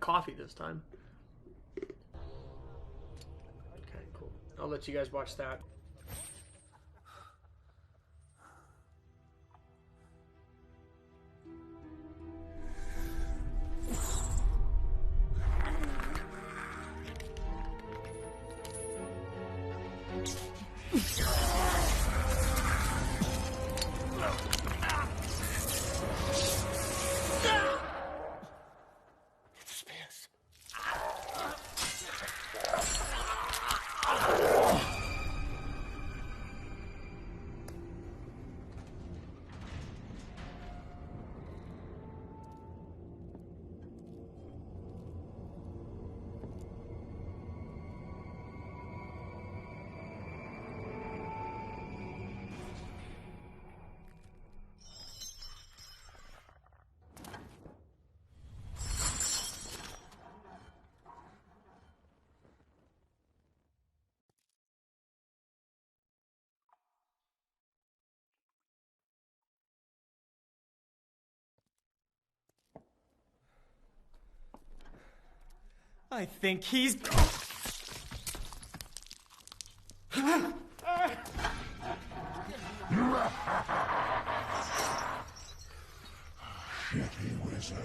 coffee this time. Okay, cool. I'll let you guys watch that. I think he's... Shit, wizard.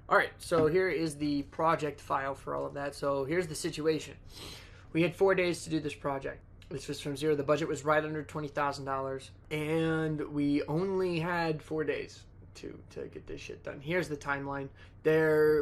Alright, so here is the project file for all of that. So here's the situation. We had 4 days to do this project. This was from zero. The budget was right under $20,000. And we only had 4 days to get this shit done. Here's the timeline.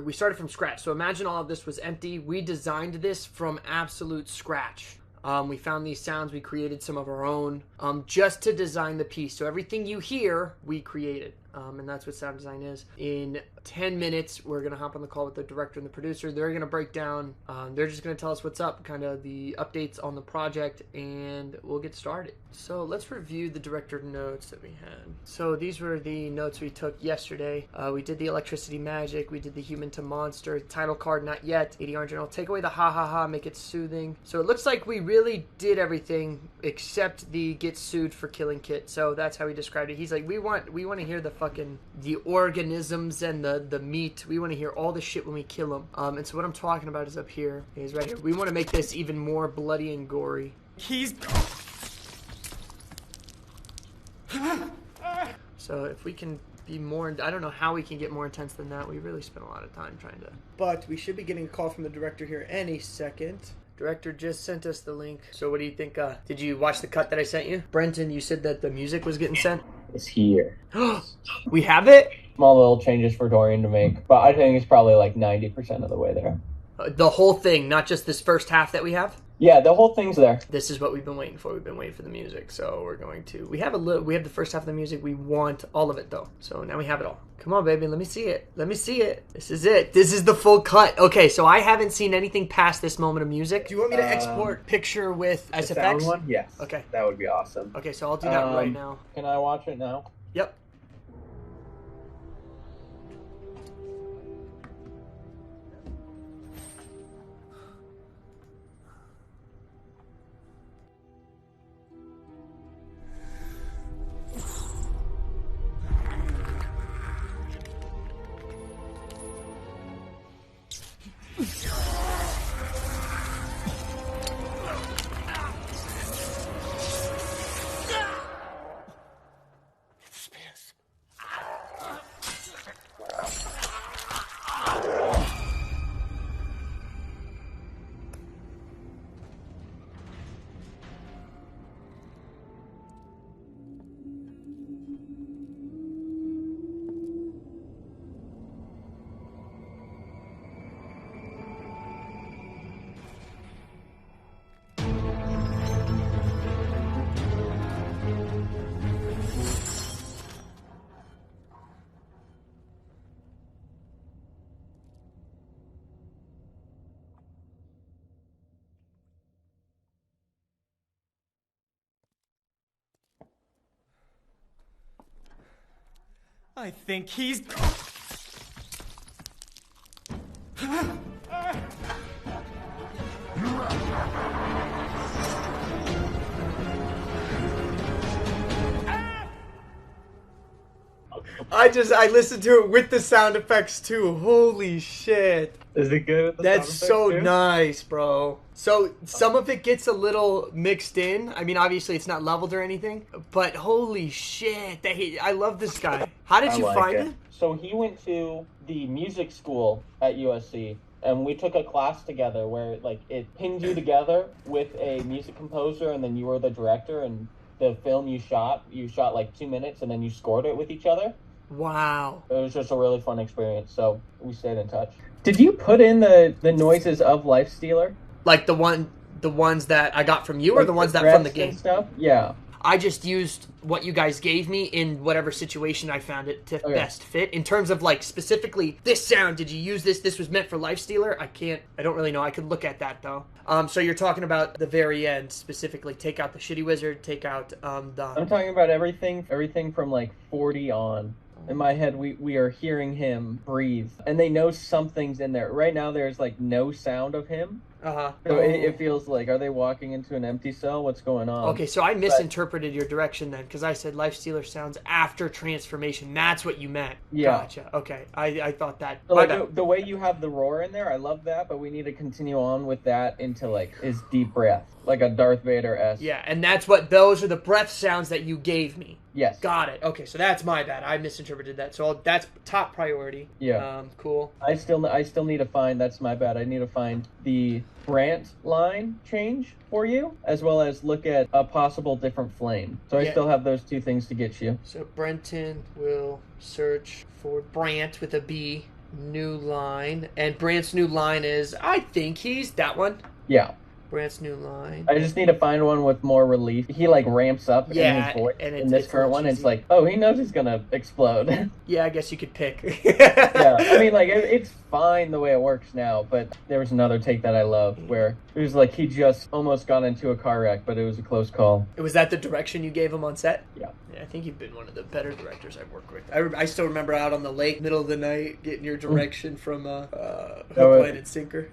We started from scratch. So imagine all of this was empty. We designed this from absolute scratch. We found these sounds. We created some of our own just to design the piece. So everything you hear, we created. And that's what sound design is. In 10 minutes, we're going to hop on the call with the director and the producer. They're going to break down. They're just going to tell us what's up, kind of the updates on the project, and we'll get started. So let's review the director notes that we had. So these were the notes we took yesterday. We did the electricity magic. We did the human to monster. Title card, not yet. 80 orange journal. Take away the ha ha ha, make it soothing. So it looks like we really did everything except the get sued for killing kit. So that's how he described it. He's like, we want to hear the organisms and the meat. We want to hear all the shit when we kill them. And so what I'm talking about is up here. Is right here. We want to make this even more bloody and gory. So if we can be more, I don't know how we can get more intense than that. We really spent a lot of time trying to. But we should be getting a call from the director here any second. Director just sent us the link. So what do you think? Did you watch the cut that I sent you? Brenton, you said that the music was getting sent? It's here. We have it? Small little changes for Dorian to make, but I think it's probably like 90% of the way there. The whole thing, not just this first half that we have? Yeah, the whole thing's there. This is what we've been waiting for. We've been waiting for the music, so we're going to... We have the first half of the music. We want all of it, though. So now we have it all. Come on, baby. Let me see it. Let me see it. This is it. This is the full cut. Okay, so I haven't seen anything past this moment of music. Do you want me to export picture with SFX? The sound one? Yes. Okay. That would be awesome. Okay, so I'll do that right now. Can I watch it now? Yep. I think he's... I listened to it with the sound effects too. Holy shit. Is it good? With the That's sound effects so too? nice, bro. So some of it gets a little mixed in. I mean, obviously it's not leveled or anything, but holy shit. I love this guy. How did I you like find it. him? So he went to the music school at USC, and we took a class together where like it pinned you together with a music composer, and then you were the director, and the film you shot like 2 minutes, and then you scored it with each other. Wow. It was just a really fun experience, so we stayed in touch. Did you put in the noises of Lifestealer? Like the ones that I got from you, or Like the ones that threats from the game? and stuff? Yeah. I just used what you guys gave me in whatever situation I found it to best fit. In terms of like specifically this sound, did you use this? This was meant for Lifestealer? I don't really know. I could look at that though. So you're talking about the very end specifically. Take out the shitty wizard, take out I'm talking about everything from like 40 on. In my head, we are hearing him breathe, and they know something's in there. Right now, there's like no sound of him. Uh-huh. So it feels like, are they walking into an empty cell? What's going on? Okay, so I misinterpreted your direction then, because I said Lifestealer sounds after transformation. That's what you meant. Yeah. Gotcha. Okay, I thought that. So like the way you have the roar in there, I love that, but we need to continue on with that into like his deep breath, like a Darth Vader-esque. Yeah, and those are the breath sounds that you gave me. Yes. Got it. Okay, so that's my bad. I misinterpreted that. So that's top priority. Yeah. Cool. I still need to find. That's my bad. I need to find the Brant line change for you, as well as look at a possible different flame. So I still have those two things to get you. So Brenton will search for Brant with a B, new line, and Brant's new line is, I think he's that one. Yeah. Brant's new line. I just need to find one with more relief. He like ramps up in his voice. And in this current one, it's like, oh, he knows he's gonna explode. Yeah, I guess you could pick. Yeah, I mean, like it's fine the way it works now, but there was another take that I loved where it was like he just almost got into a car wreck, but it was a close call. Was that the direction you gave him on set? Yeah. Yeah, I think you've been one of the better directors I've worked with. I still remember out on the lake, middle of the night, getting your direction from Hook, Line, and Sinker.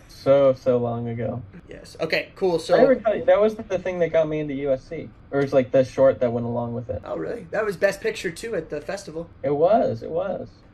So long ago. Yes. Okay, cool. So I never tell you, that was the thing that got me into USC. Or it's like the short that went along with it. Oh, really? That was Best Picture, too, at the festival. It was.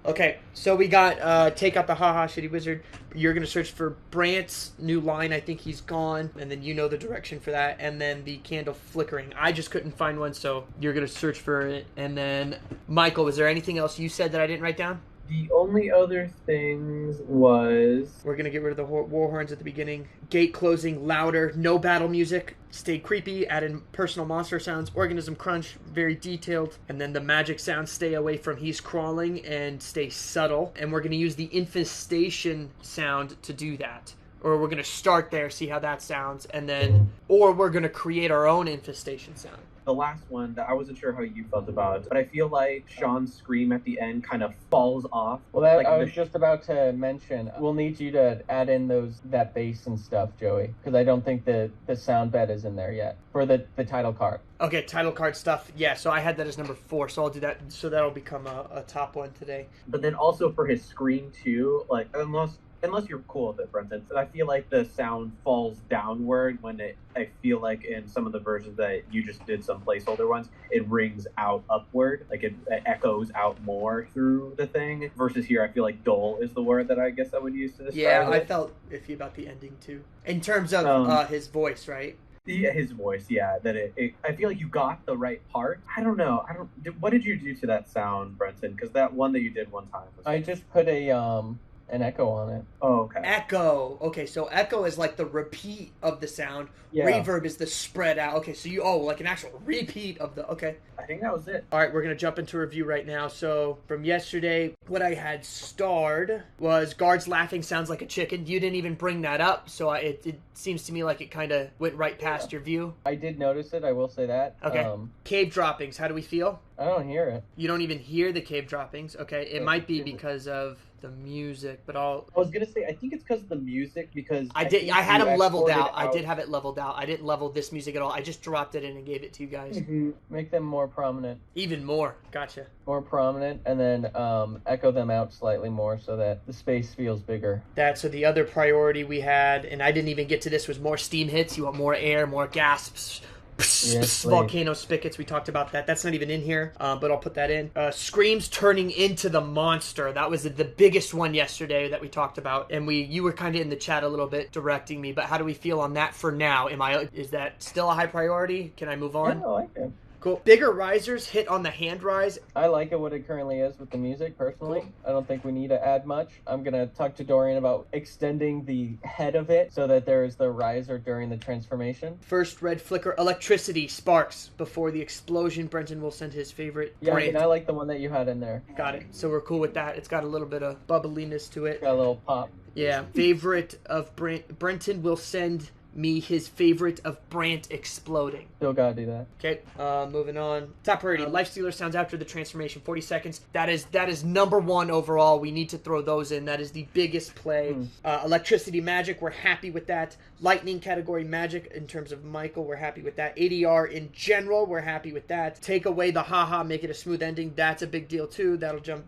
Okay, so we got Take Out the Ha Shitty Wizard. You're going to search for Brant's new line. I think he's gone. And then you know the direction for that. And then the candle flickering. I just couldn't find one, so you're going to search for it. And then, Michael, was there anything else you said that I didn't write down? The only other things was... We're going to get rid of the war horns at the beginning. Gate closing, louder, no battle music. Stay creepy, add in personal monster sounds. Organism crunch, very detailed. And then the magic sounds, stay away from he's crawling and stay subtle. And we're going to use the infestation sound to do that. Or we're going to start there, see how that sounds. And then, or we're going to create our own infestation sound. The last one that I wasn't sure how you felt about, but I feel like Sean's scream at the end kind of falls off. Well, that, like I was just about to mention, we'll need you to add in that bass and stuff, Joey, because I don't think the sound bed is in there yet for the title card. Okay, title card stuff. Yeah, so I had that as number 4, so I'll do that. So that'll become a top one today. But then also for his scream too, like unless you're cool with it, Brenton, I feel like the sound falls downward when I feel like in some of the versions that you just did, some placeholder ones, it rings out upward, like it echoes out more through the thing, versus here I feel like dull is the word that I guess I would use to describe it. I felt iffy about the ending too. In terms of his voice, right? Yeah, his voice, yeah. That I feel like you got the right part. I don't know. What did you do to that sound, Brenton? Because that one that you did one time was... I just put an echo on it. Oh, okay. Echo. Okay, so echo is like the repeat of the sound. Yeah. Reverb is the spread out. Okay, so like an actual repeat of the... Okay. I think that was it. All right, we're going to jump into review right now. So from yesterday, what I had starred was guards laughing sounds like a chicken. You didn't even bring that up, so it seems to me like it kind of went right past your view. I did notice it, I will say that. Okay. Cave droppings, how do we feel? I don't hear it. You don't even hear the cave droppings. Okay, it might be because of the music, but I was gonna say I think it's because of the music, because I had them leveled out. I did have it leveled out. I didn't level this music at all. I just dropped it in and gave it to you guys. Mm-hmm. Make them more prominent. Even more. Gotcha. More prominent, and then echo them out slightly more so that the space feels bigger. So the other priority we had, and I didn't even get to this, was more steam hits. You want more air, more gasps. Yes, volcano spigots. We talked about that. That's not even in here, but I'll put that in. Screams turning into the monster. That was the biggest one yesterday that we talked about, and you were kind of in the chat a little bit directing me. But how do we feel on that for now? Is that still a high priority? Can I move on? Yeah, I like it. Cool. Bigger risers hit on the hand rise. I like it what it currently is with the music, personally. Cool. I don't think we need to add much. I'm going to talk to Dorian about extending the head of it so that there is the riser during the transformation. First red flicker, electricity, sparks. Before the explosion, Brenton will send his favorite brand. I like the one that you had in there. Got it. So we're cool with that. It's got a little bit of bubbliness to it. Got a little pop. Yeah. Favorite of Brenton will send me his favorite of Brant exploding. Still gotta do that. Okay, moving on. Top priority, Lifestealer sounds after the transformation, 40 seconds. That is number one overall. We need to throw those in. That is the biggest play. Electricity magic, we're happy with that. Lightning category magic in terms of Michael, we're happy with that. ADR in general, we're happy with that. Take away the haha, make it a smooth ending. That's a big deal too.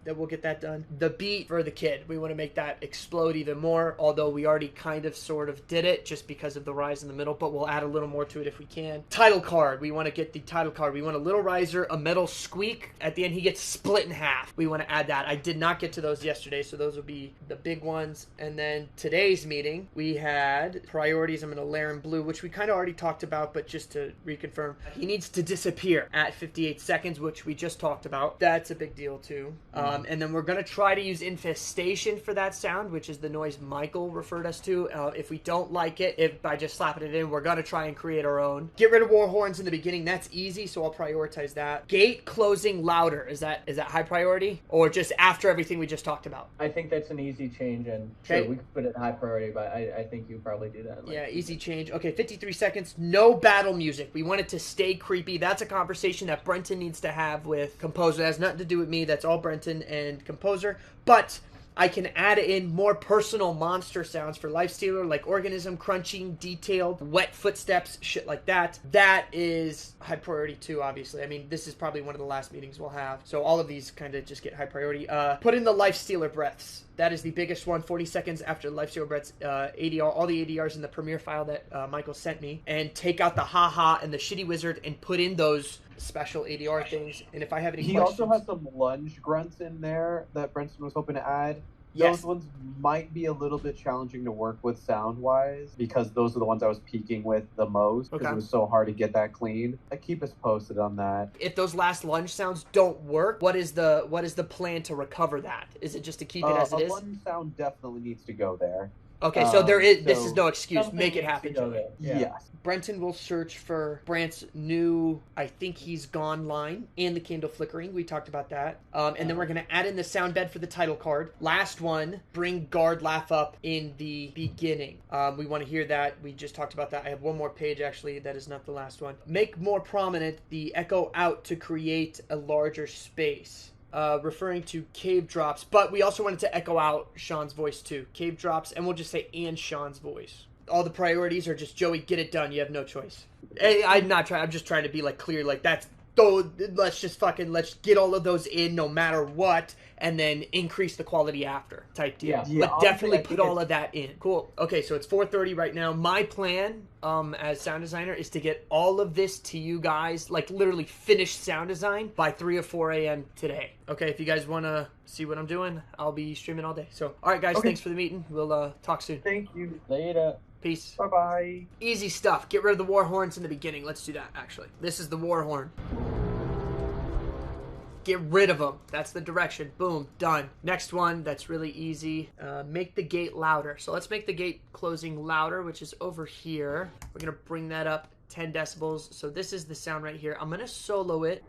We'll get that done. The beat for the kid, we want to make that explode even more, although we already kind of sort of did it just because of the rise in the middle, but we'll add a little more to it if we can. Title card, we want to get the title card. We want a little riser, a metal squeak. At the end, he gets split in half. We want to add that. I did not get to those yesterday, so those will be the big ones. And then today's meeting, we had priorities. I'm going to layer in blue, which we kind of already talked about, but just to reconfirm, he needs to disappear at 58 seconds, which we just talked about. That's a big deal too. And then we're going to try to use infestation for that sound, which is the noise Michael referred us to. If we don't like it, by just slapping it in, we're going to try and create our own. Get rid of war horns in the beginning. That's easy, so I'll prioritize that. Gate closing louder. Is that high priority? Or just after everything we just talked about? I think that's an easy change, and sure, we could put it high priority, but I think you probably do that. Yeah, easy change. Okay, 53 seconds. No battle music. We want it to stay creepy. That's a conversation that Brenton needs to have with Composer. It has nothing to do with me. That's all Brenton and Composer. But I can add in more personal monster sounds for Lifestealer, like organism crunching, detailed, wet footsteps, shit like that. That is high priority too, obviously. I mean, this is probably one of the last meetings we'll have. So all of these kind of just get high priority. Put in the Lifestealer breaths. That is the biggest one, 40 seconds after the Lifestealer breaths. ADR, all the ADRs in the Premiere file that Michael sent me. And take out the haha and the shitty wizard and put in those special ADR things. And if I have any questions... He also has some lunge grunts in there that Brenton was hoping to add. Yes. Those ones might be a little bit challenging to work with sound-wise because those are the ones I was peaking with the most because it was so hard to get that clean. Keep us posted on that. If those last lunge sounds don't work, what is the plan to recover that? Is it just to keep it as it is? A lunge sound definitely needs to go there. Okay, so this is no excuse. Make it happen. Yeah. Yes. Brenton will search for Brant's new, I think he's gone line, and the candle flickering. We talked about that. And then we're going to add in the sound bed for the title card. Last one, bring guard laugh up in the beginning. We want to hear that. We just talked about that. I have one more page, actually. That is not the last one. Make more prominent the echo out to create a larger space. Referring to cave drops, but we also wanted to echo out Sean's voice too. Cave drops, and we'll just say and Sean's voice. All the priorities are just Joey, get it done. You have no choice. I'm not trying. I'm just trying to be like clear. Like that's let's get all of those in no matter what, and then increase the quality after type deal. Yeah, but definitely put all of that in. Cool. Okay, so it's 4:30 right now. My plan as sound designer is to get all of this to you guys, like literally finished sound design by 3 or 4 a.m. today. Okay, if you guys want to see what I'm doing, I'll be streaming all day. So, all right, guys, thanks for the meeting. We'll talk soon. Thank you. Later. Peace. Bye-bye. Easy stuff. Get rid of the war horns in the beginning. Let's do that, actually. This is the war horn. Get rid of them. That's the direction. Boom. Done. Next one. That's really easy. Make the gate louder. So let's make the gate closing louder, which is over here. We're going to bring that up 10 decibels. So this is the sound right here. I'm going to solo it.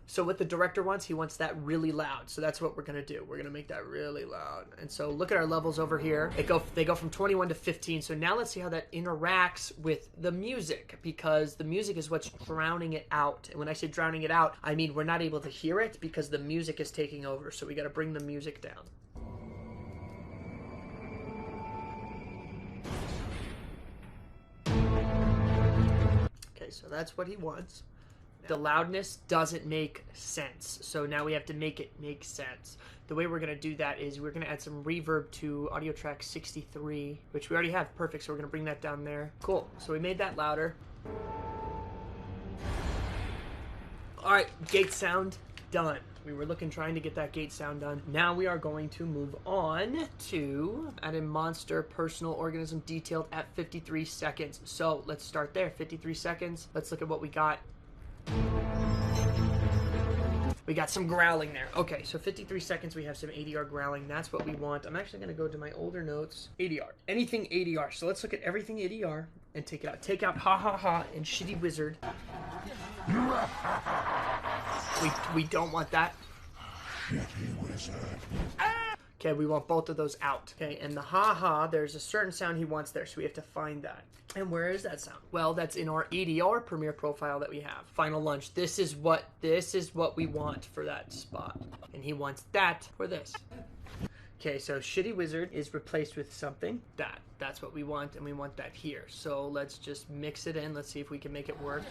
So what the director wants, he wants that really loud. So that's what we're going to do. We're going to make that really loud. And so look at our levels over here. They go from 21 to 15. So now let's see how that interacts with the music, because the music is what's drowning it out. And when I say drowning it out, I mean we're not able to hear it because the music is taking over. So we got to bring the music down. Okay, so that's what he wants. The loudness doesn't make sense. So now we have to make it make sense. The way we're going to do that is we're going to add some reverb to audio track 63, which we already have. Perfect. So we're going to bring that down there. Cool. So we made that louder. All right, gate sound done. We were trying to get that gate sound done. Now we are going to move on to add a monster personal organism detailed at 53 seconds. So let's start there, 53 seconds. Let's look at what we got. We got some growling there. Okay, so 53 seconds, we have some ADR growling. That's what we want. I'm actually gonna go to my older notes. ADR, anything ADR. So let's look at everything ADR and take it out. Take out ha ha ha and shitty wizard. We don't want that. Shitty wizard. Okay, we want both of those out. Okay, and the ha ha, there's a certain sound he wants there, so we have to find that. And where is that sound? Well, that's in our ADR Premiere profile that we have. Final lunch. This is what we want for that spot. And he wants that for this. Okay, so shitty wizard is replaced with something. That's what we want, and we want that here. So let's just mix it in. Let's see if we can make it work.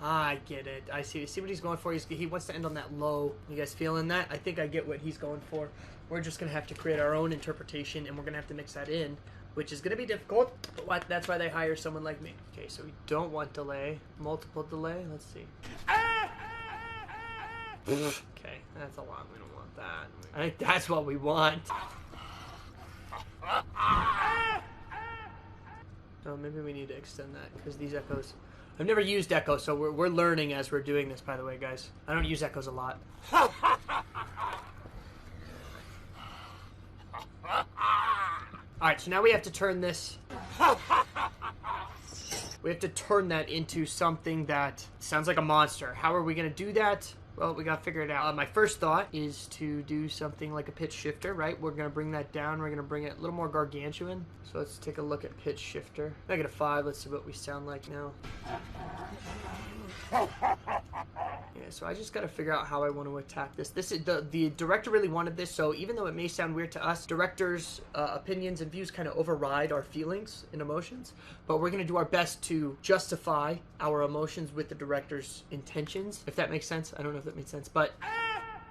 I get it. I see what he's going for. He wants to end on that low. You guys feeling that? I think I get what he's going for. We're just going to have to create our own interpretation, and we're going to have to mix that in, which is going to be difficult. But that's why they hire someone like me. Okay, so we don't want delay. Multiple delay. Let's see. Okay, that's a lot. We don't want that. I think that's what we want. Oh, maybe we need to extend that because these echoes... I've never used echo, so we're learning as we're doing this, by the way, guys. I don't use echoes a lot. Alright, so now we have to turn this... We have to turn that into something that sounds like a monster. How are we going to do that? Well, we got to figure it out. My first thought is to do something like a pitch shifter, right? We're going to bring that down. We're going to bring it a little more gargantuan. So let's take a look at pitch shifter. -5. Let's see what we sound like now. Yeah, so I just got to figure out how I want to attack this. This is the director really wanted this, so even though it may sound weird to us, directors' opinions and views kind of override our feelings and emotions. But we're going to do our best to justify our emotions with the director's intentions, if that makes sense. I don't know if that makes sense, but...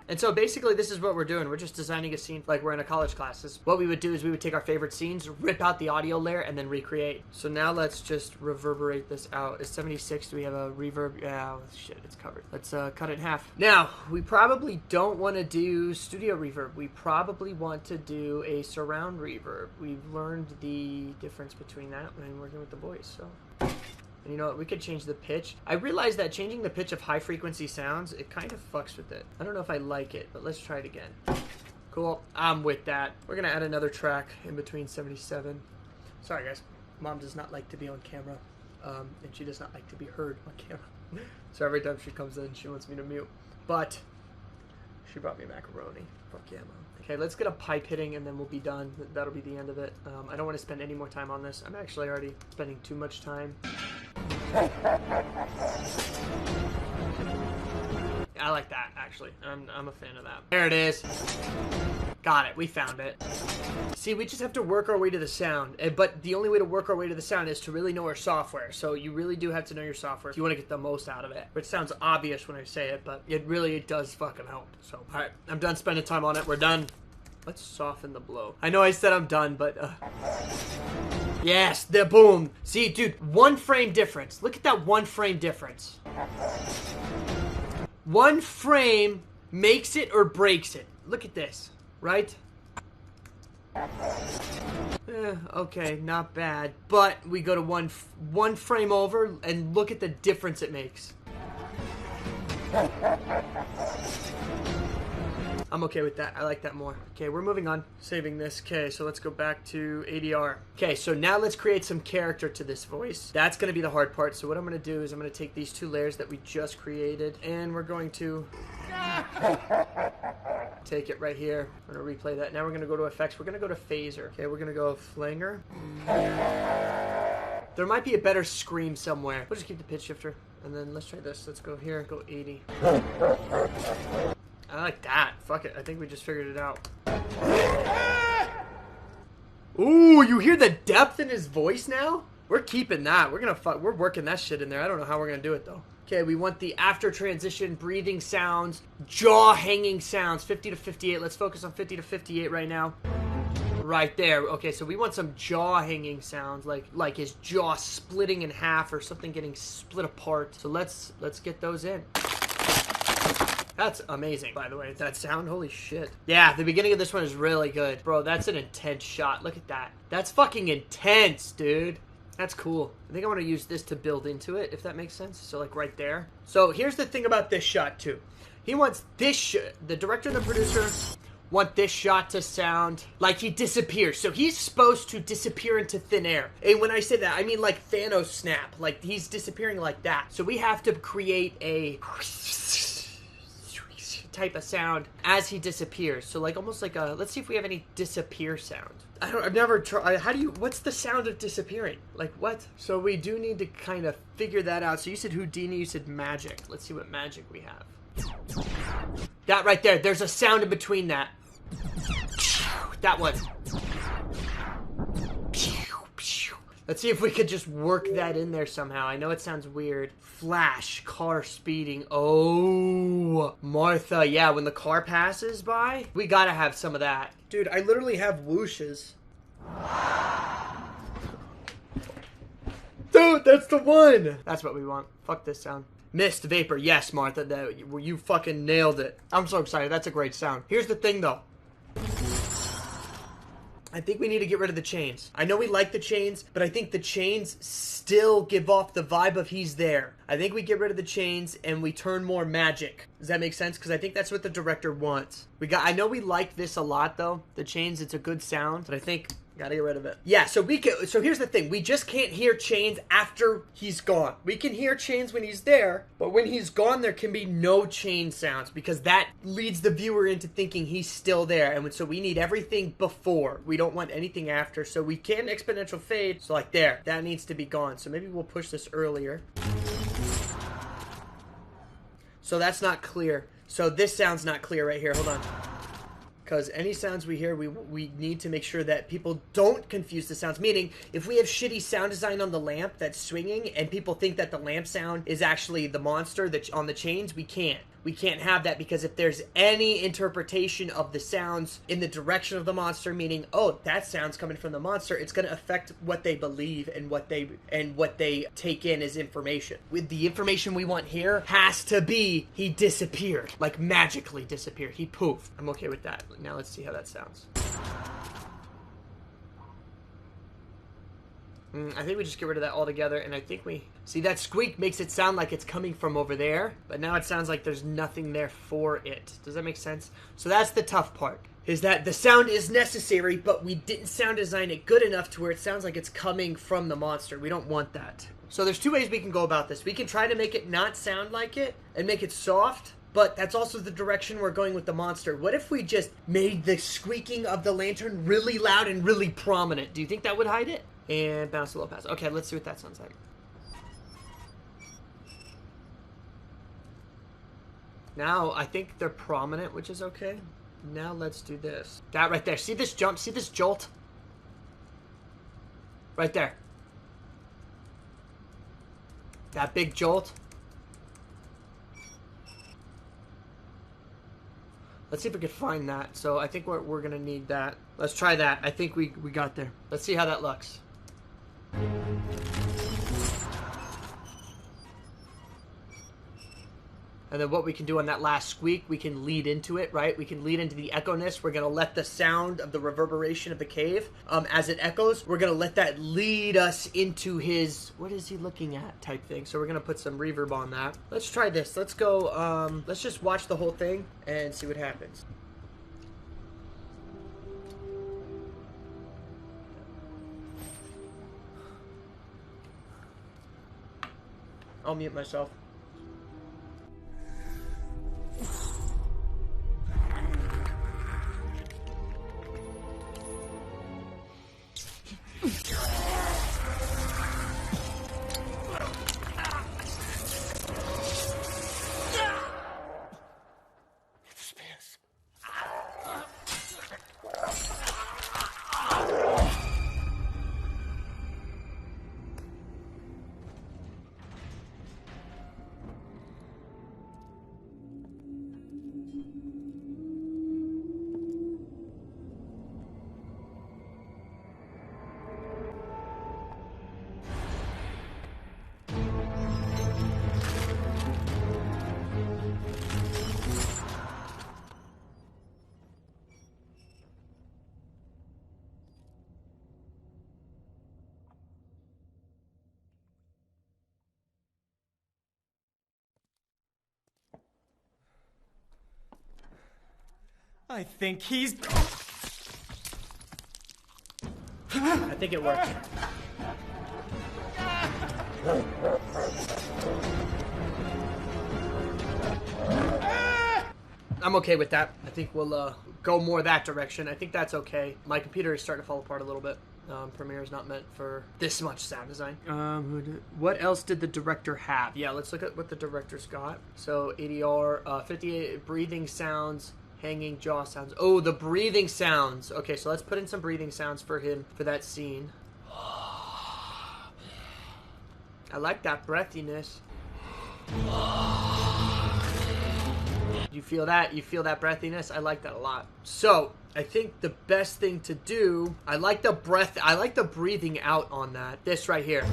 And so basically this is what we're doing. We're just designing a scene like we're in a college class. What we would do is we would take our favorite scenes, rip out the audio layer, and then recreate. So now let's just reverberate this out. Is 76, do we have a reverb? Yeah, shit, it's covered. Let's cut it in half. Now, we probably don't want to do studio reverb. We probably want to do a surround reverb. We've learned the difference between that when working with the voice, so... And you know what, we could change the pitch. I realized that changing the pitch of high frequency sounds, it kind of fucks with it. I don't know if I like it, but let's try it again. Cool, I'm with that. We're gonna add another track in between 77. Sorry guys, Mom does not like to be on camera. And she does not like to be heard on camera. So every time she comes in, she wants me to mute. But, she brought me macaroni. Fuck yeah, Mom. Okay, let's get a pipe hitting and then we'll be done. That'll be the end of it. I don't want to spend any more time on this. I'm actually already spending too much time. I like that, actually. I'm a fan of that. There it is. Got it. We found it. See, we just have to work our way to the sound. But the only way to work our way to the sound is to really know our software. So you really do have to know your software if you want to get the most out of it. Which sounds obvious when I say it, but it does fucking help. So, alright. I'm done spending time on it. We're done. Let's soften the blow. I know I said I'm done, but... Yes, the boom. See, dude, 1 frame difference. Look at that 1 frame difference. 1 frame makes it or breaks it. Look at this, right? Okay, not bad. But we go to one frame over and look at the difference it makes. I'm okay with that. I like that more. Okay, we're moving on. Saving this. Okay, so let's go back to ADR. Okay, so now let's create some character to this voice. That's going to be the hard part. So what I'm going to do is I'm going to take these 2 layers that we just created, and we're going to take it right here. I'm going to replay that. Now we're going to go to effects. We're going to go to phaser. Okay, we're going to go flanger. There might be a better scream somewhere. We'll just keep the pitch shifter. And then let's try this. Let's go here. Go 80. I like that. Fuck it. I think we just figured it out. Ooh, you hear the depth in his voice now? We're keeping that. We're working that shit in there. I don't know how we're gonna do it though. Okay, we want the after transition breathing sounds, jaw hanging sounds, 50 to 58. Let's focus on 50 to 58 right now. Right there. Okay, so we want some jaw hanging sounds, like his jaw splitting in half or something getting split apart. So let's get those in. That's amazing, by the way, that sound. Holy shit. Yeah, the beginning of this one is really good. Bro, that's an intense shot. Look at that. That's fucking intense, dude. That's cool. I think I want to use this to build into it, if that makes sense. So, like, right there. So, here's the thing about this shot, too. He wants this the director and the producer want this shot to sound like he disappears. So, he's supposed to disappear into thin air. And when I say that, I mean like Thanos snap. Like, he's disappearing like that. So, we have to create a type of sound as he disappears. So like almost like a, let's see if we have any disappear sound. I've never tried. What's the sound of disappearing? Like what? So we do need to kind of figure that out. So you said Houdini, you said magic. Let's see what magic we have. That right there. There's a sound in between that. That one. Let's see if we could just work that in there somehow. I know it sounds weird. Flash, car speeding. Oh, Martha. Yeah, when the car passes by, we gotta have some of that. Dude, I literally have whooshes. Dude, that's the one. That's what we want. Fuck this sound. Mist, vapor. Yes, Martha. You fucking nailed it. I'm so excited. That's a great sound. Here's the thing, though. I think we need to get rid of the chains. I know we like the chains, but I think the chains still give off the vibe of he's there. I think we get rid of the chains and we turn more magic. Does that make sense? Because I think that's what the director wants. I know we like this a lot though. The chains, it's a good sound, but I think gotta get rid of it. Yeah, so here's the thing. We just can't hear chains after he's gone. We can hear chains when he's there, but when he's gone, there can be no chain sounds because that leads the viewer into thinking he's still there. And so we need everything before. We don't want anything after. So we can exponential fade. So like there, that needs to be gone. So maybe we'll push this earlier. So that's not clear. So this sound's not clear right here. Hold on. Because any sounds we hear, we need to make sure that people don't confuse the sounds. Meaning, if we have shitty sound design on the lamp that's swinging and people think that the lamp sound is actually the monster that's on the chains, we can't. We can't have that because if there's any interpretation of the sounds in the direction of the monster, meaning, oh, that sound's coming from the monster, it's going to affect what they believe and what they take in as information. With the information we want here has to be he disappeared, like magically disappeared. He poofed. I'm okay with that. Now let's see how that sounds. I think we just get rid of that altogether, and I think we... See, that squeak makes it sound like it's coming from over there, but now it sounds like there's nothing there for it. Does that make sense? So that's the tough part, is that the sound is necessary, but we didn't sound design it good enough to where it sounds like it's coming from the monster. We don't want that. So there's two ways we can go about this. We can try to make it not sound like it and make it soft, but that's also the direction we're going with the monster. What if we just made the squeaking of the lantern really loud and really prominent? Do you think that would hide it? And bounce a little past. Okay, let's see what that sounds like. Now, I think they're prominent, which is okay. Now let's do this. That right there. See this jump? See this jolt? Right there. That big jolt. Let's see if we can find that. So I think we're going to need that. Let's try that. I think we got there. Let's see how that looks. And then what we can do on that last squeak, we can lead into it, right? We can lead into the echo-ness. We're going to let the sound of the reverberation of the cave, as it echoes, we're going to let that lead us into his, what is he looking at type thing. So we're going to put some reverb on that. Let's try this. Let's go, let's just watch the whole thing and see what happens. I'll mute myself. I think he's... I think it worked. I'm okay with that. I think we'll go more that direction. I think that's okay. My computer is starting to fall apart a little bit. Premiere is not meant for this much sound design. What else did the director have? Yeah, let's look at what the director's got. So ADR, 58 breathing sounds, hanging jaw sounds. Oh, the breathing sounds. Okay, so let's put in some breathing sounds for him for that scene. I like that breathiness. You feel that? You feel that breathiness? I like that a lot. So, I think the best thing to do, I like the breath, I like the breathing out on that. This right here.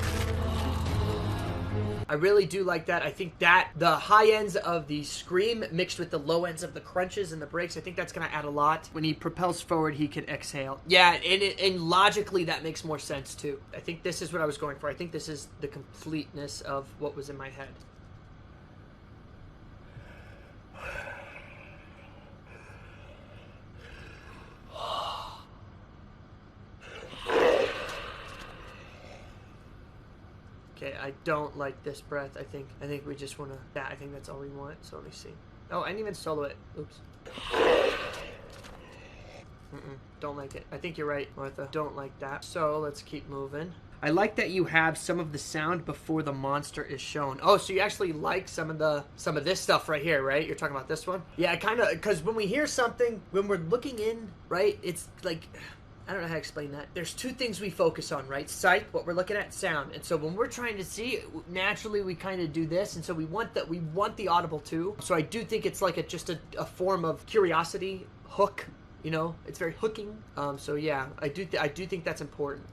I really do like that. I think that the high ends of the scream mixed with the low ends of the crunches and the breaks, I think that's going to add a lot. When he propels forward, he can exhale. Yeah, and logically that makes more sense too. I think this is what I was going for. I think this is the completeness of what was in my head. Okay, I don't like this breath. I think we just want to... Yeah, I think that's all we want. So let me see. Oh, I didn't even solo it. Oops. Don't like it. I think you're right, Martha. Don't like that. So let's keep moving. I like that you have some of the sound before the monster is shown. Oh, so you actually like some of this stuff right here, right? You're talking about this one? Yeah, kind of, because when we hear something, when we're looking in, right, it's like... I don't know how to explain that. There's two things we focus on, right? Sight, what we're looking at, sound. And so when we're trying to see, naturally we kind of do this. And so we want the audible too. So I do think it's like just a form of curiosity, hook, you know? It's very hooking. So yeah, I do think that's important.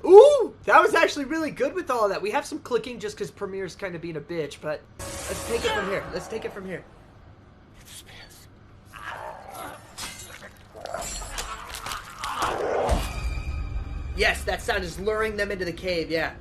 Ooh, that was actually really good with all of that. We have some clicking just because Premiere's kind of being a bitch, but let's take it from here. Let's take it from here. Yes, that sound is luring them into the cave, yeah.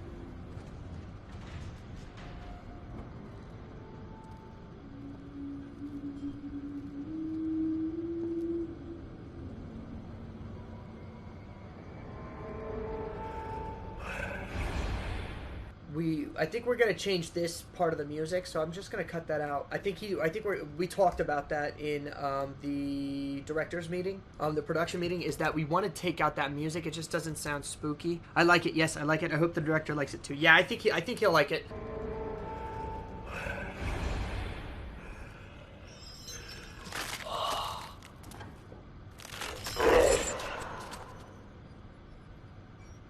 I think we're gonna change this part of the music, so I'm just gonna cut that out. I think we talked about that in the director's meeting, the production meeting, is that we want to take out that music. It just doesn't sound spooky. I like it. Yes, I like it. I hope the director likes it too. Yeah, I think he'll like it.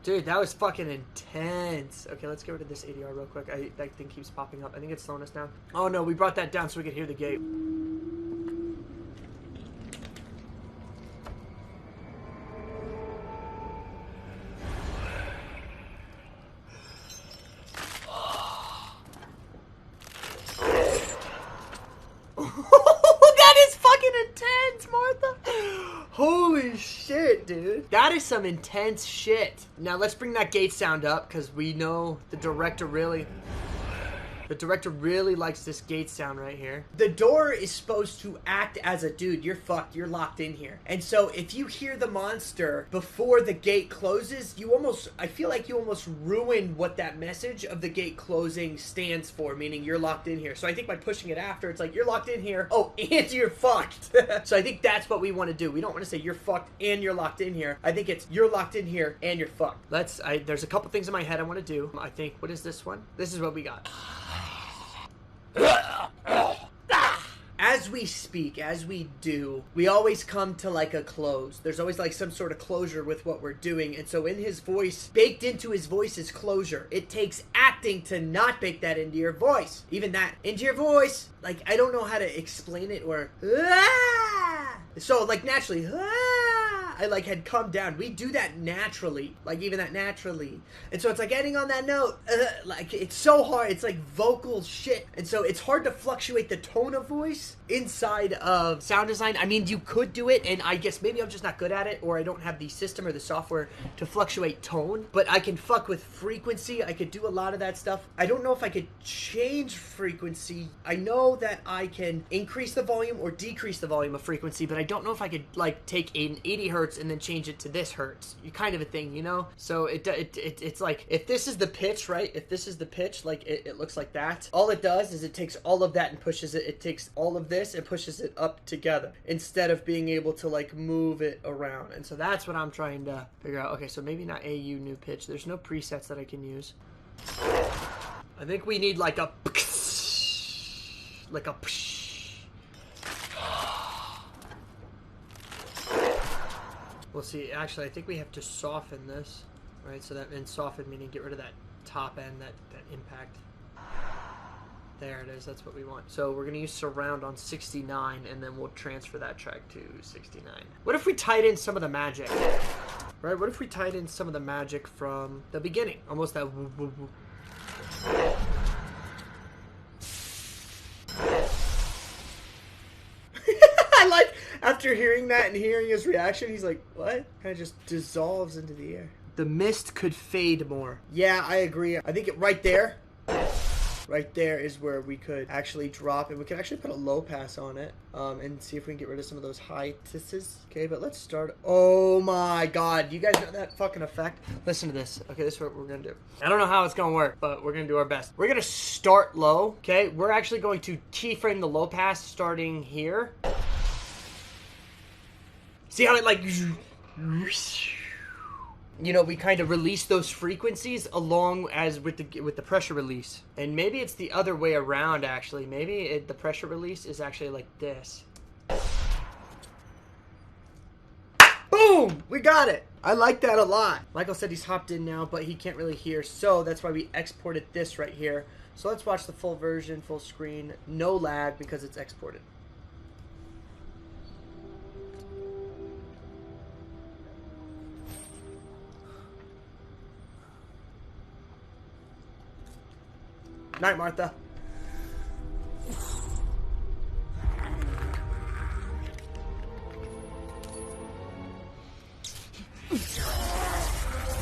Dude, that was fucking intense. Okay, let's get rid of this ADR real quick. That thing keeps popping up. I think it's slowing us down. Oh no, we brought that down so we could hear the gate. That is fucking intense, Martha. Holy shit, dude. That is some intense shit. Now let's bring that gate sound up because we know the director really likes this gate sound right here. The door is supposed to act as a dude. You're fucked. You're locked in here. And so if you hear the monster before the gate closes, I feel like you almost ruin what that message of the gate closing stands for, meaning you're locked in here. So I think by pushing it after, it's like you're locked in here. Oh, and you're fucked. So I think that's what we want to do. We don't want to say you're fucked and you're locked in here. I think it's you're locked in here and you're fucked. There's a couple things in my head I want to do. I think, what is this one? This is what we got. As we speak, as we do, we always come to like a close. There's always like some sort of closure with what we're doing. And so in his voice, baked into his voice is closure. It takes acting to not bake that into your voice. Even that into your voice. Like, I don't know how to explain it, or so like naturally I like had come down. We do that naturally, like even that naturally. And so it's like ending on that note, like it's so hard. It's like vocal shit. And so it's hard to fluctuate the tone of voice inside of sound design. I mean, you could do it, and I guess maybe I'm just not good at it, or I don't have the system or the software to fluctuate tone, but I can fuck with frequency. I could do a lot of that stuff. I don't know if I could change frequency. I know that I can increase the volume or decrease the volume of frequency, but I don't know if I could like take an 80 hertz and then change it to this hertz, kind of a thing, you know? So it's like, if this is the pitch, right? If this is the pitch, like it looks like that. All it does is it takes all of that and pushes it. It takes all of this and pushes it up together instead of being able to like move it around. And so that's what I'm trying to figure out. Okay, so maybe not AU new pitch. There's no presets that I can use. I think we need like a we'll see. Actually, I think we have to soften this, right? So that, and soften meaning get rid of that top end, that impact. There it is. That's what we want. So we're going to use surround on 69, and then we'll transfer that track to 69. What if we tied in some of the magic? Right? What if we tied in some of the magic from the beginning? Almost that woo, woo, woo. I like, after hearing that and hearing his reaction, he's like, what? Kind of just dissolves into the air. The mist could fade more. Yeah, I agree. I think right there is where we could actually drop, and we could actually put a low pass on it, and see if we can get rid of some of those high tisses. Okay, but let's start. Oh my god, you guys know that fucking effect? Listen to this. Okay, this is what we're gonna do. I don't know how it's gonna work, but we're gonna do our best. We're gonna start low, okay? We're actually going to keyframe the low pass starting here. See how it like, you know, we kind of release those frequencies along as with the pressure release. And maybe it's the other way around, actually. Maybe the pressure release is actually like this. Boom! We got it! I like that a lot. Michael said he's hopped in now, but he can't really hear, so that's why we exported this right here. So let's watch the full version, full screen, no lag because it's exported. Night, Martha.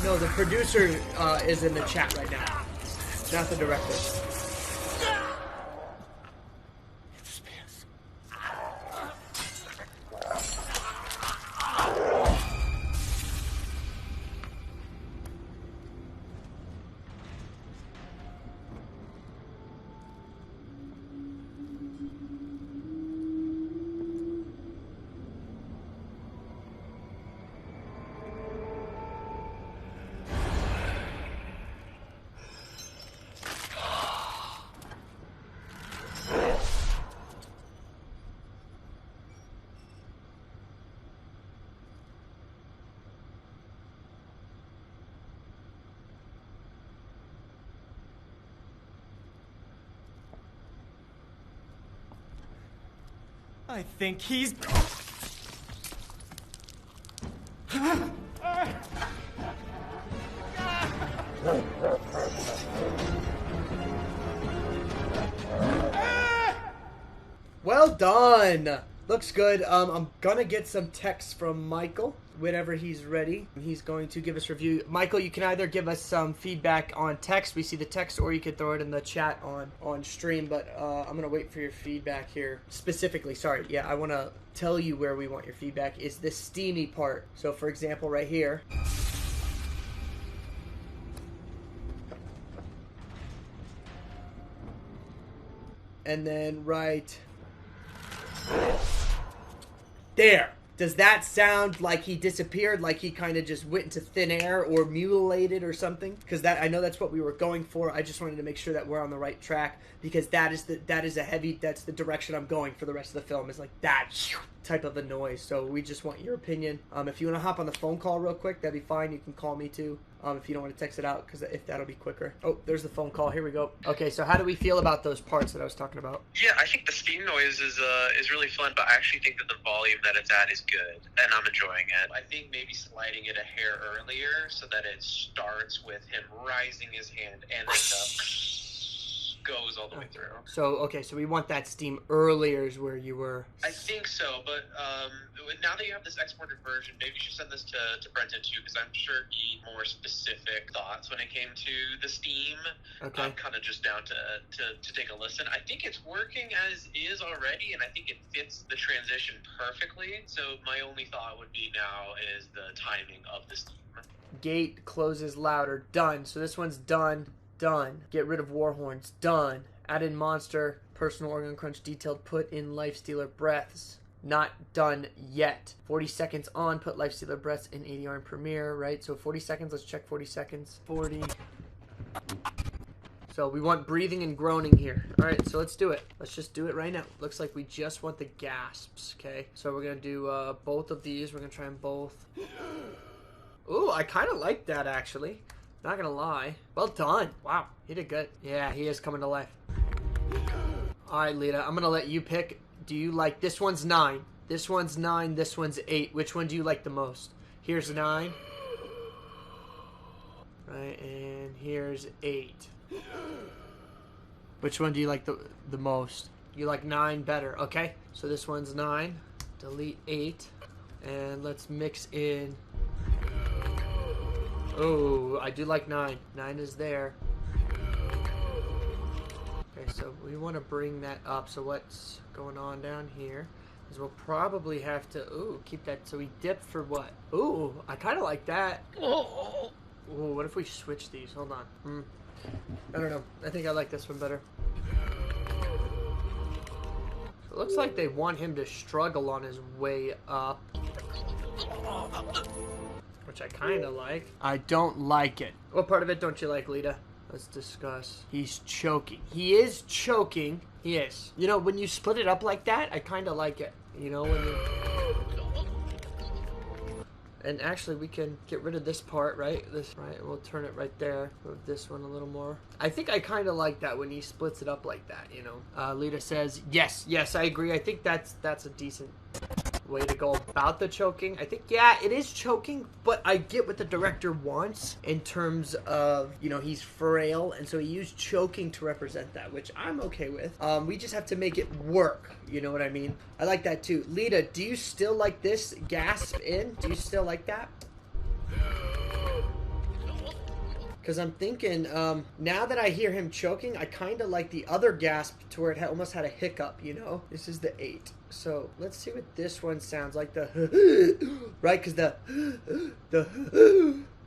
No, the producer is in the chat right now, not the director. I think he's... Well done. Looks good. I'm gonna get some text from Michael whenever he's ready. He's going to give us review. Michael, you can either give us some feedback on text, we see the text, or you could throw it in the chat on stream, but I'm gonna wait for your feedback here. Specifically, sorry, yeah, I wanna tell you where we want your feedback is this steamy part. So for example, right here. And then right there. Does that sound like he disappeared, like he kind of just went into thin air or mutilated or something? Because that, I know that's what we were going for. I just wanted to make sure that we're on the right track, because that's the direction I'm going for the rest of the film, is like that type of a noise. So we just want your opinion. If you want to hop on the phone call real quick, that'd be fine. You can call me too. If you don't want to text it out, because if that'll be quicker. Oh, there's the phone call. Here we go. Okay, so how do we feel about those parts that I was talking about? Yeah, I think the steam noise is really fun, but I actually think that the volume that it's at is good, and I'm enjoying it. I think maybe sliding it a hair earlier so that it starts with him rising his hand and then goes all the way through. So, okay, so we want that Steam earlier is where you were. I think so, but now that you have this exported version, maybe you should send this to Brenton too, because I'm sure he had more specific thoughts when it came to the Steam. Okay. I'm kind of just down to take a listen. I think it's working as is already, and I think it fits the transition perfectly. So my only thought would be now is the timing of the Steam. Gate closes louder. Done. So this one's done. Done. Get rid of Warhorns. Done. Add in Monster. Personal Organ Crunch detailed. Put in Lifestealer Breaths. Not done yet. 40 seconds on. Put Lifestealer Breaths in ADR and Premiere, right? So 40 seconds. Let's check 40 seconds. 40. So we want breathing and groaning here. All right, so let's do it. Let's just do it right now. Looks like we just want the gasps, okay? So we're going to do both of these. We're going to try them both. Ooh, I kind of like that, actually. Not going to lie. Well done. Wow, he did good. Yeah, he is coming to life. All right, Lita, I'm going to let you pick. Do you like... This one's 9. This one's 9. This one's 8. Which one do you like the most? Here's 9. Right, and here's 8. Which one do you like the most? You like 9 better. Okay, so this one's 9. Delete 8. And let's mix in... Oh, I do like 9. 9 is there. Okay, so we want to bring that up. So what's going on down here is we'll probably have to... Ooh, keep that... So we dip for what? Ooh, I kind of like that. Ooh, what if we switch these? Hold on. I don't know. I think I like this one better. It looks like they want him to struggle on his way up. Which I kind of like. I don't like it. What part of it don't you like, Lita? Let's discuss. He's choking. He is choking. He is. You know, when you split it up like that, I kind of like it. You know, when you... And actually, we can get rid of this part, right? This, right? We'll turn it right there. Move this one a little more. I think I kind of like that when he splits it up like that, you know? Lita says, yes, I agree. I think that's a decent way to go about the choking. I think, yeah, it is choking, but I get what the director wants in terms of, you know, he's frail, and so he used choking to represent that, which I'm okay with. We just have to make it work, you know what I mean? I like that too. Lita, do you still like this gasp in? Do you still like that? Because I'm thinking, now that I hear him choking, I kind of like the other gasp to where it almost had a hiccup, you know? This is the 8. So let's see what this one sounds like. The right? Because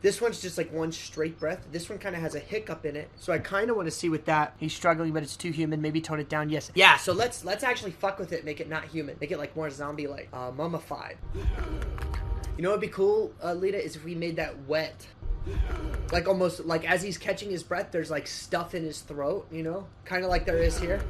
this one's just like one straight breath. This one kind of has a hiccup in it. So I kind of want to see with that. He's struggling, but it's too human. Maybe tone it down. Yes. Yeah, so let's actually fuck with it. Make it not human. Make it like more zombie-like. Mummified. You know what would be cool, Lita, is if we made that wet. Like almost like as he's catching his breath, there's like stuff in his throat, you know? Kind of like there is here.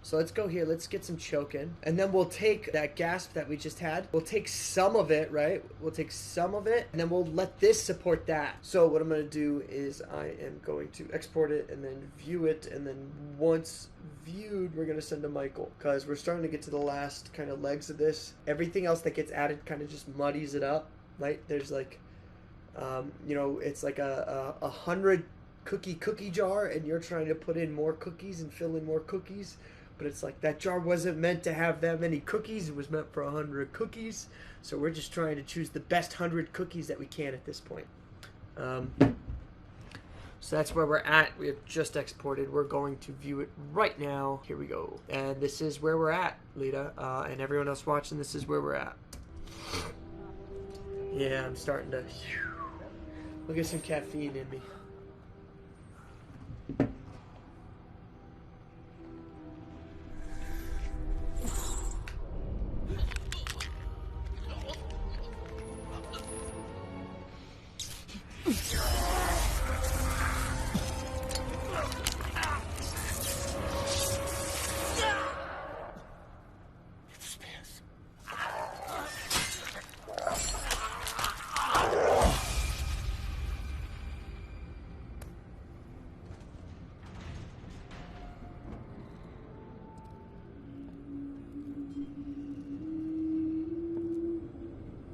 So let's go here. Let's get some choking. And then we'll take that gasp that we just had. We'll take some of it, right? We'll take some of it, and then we'll let this support that. So what I'm going to do is I am going to export it and then view it. And then once viewed, we're going to send to Michael. Because we're starting to get to the last kind of legs of this. Everything else that gets added kind of just muddies it up, right? There's like... you know, it's like a 100 cookie jar, and you're trying to put in more cookies and fill in more cookies, but it's like that jar wasn't meant to have that many cookies. It was meant for 100 cookies, so we're just trying to choose the best 100 cookies that we can at this point. So that's where we're at. We have just exported. We're going to view it right now. Here we go. And this is where we're at, Lita, and everyone else watching, this is where we're at. Yeah, I'm starting to... Look at some caffeine in me.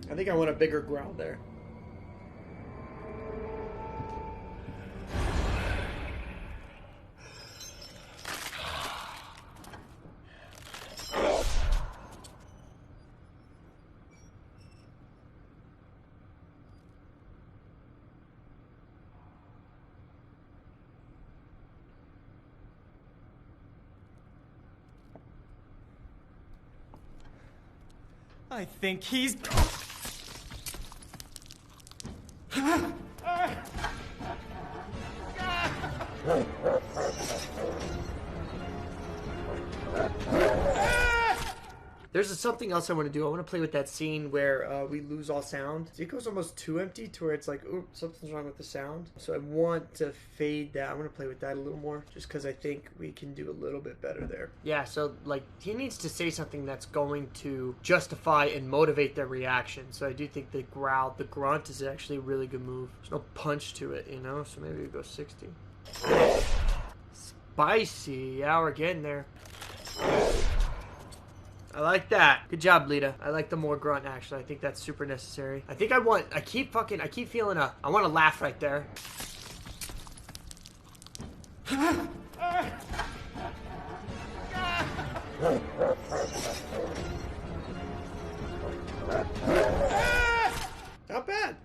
I think I want a bigger growl there. I think he's... There's something else I want to do. I want to play with that scene where we lose all sound. See, it goes almost too empty to where it's like, ooh, something's wrong with the sound. So I want to fade that. I want to play with that a little more just because I think we can do a little bit better there. Yeah, so like he needs to say something that's going to justify and motivate their reaction. So I do think the growl, the grunt is actually a really good move. There's no punch to it, you know? So maybe we go 60. Spicy. Yeah, we're getting there. I like that. Good job, Lita. I like the more grunt, actually. I think that's super necessary. I keep feeling I want to laugh right there. Not bad.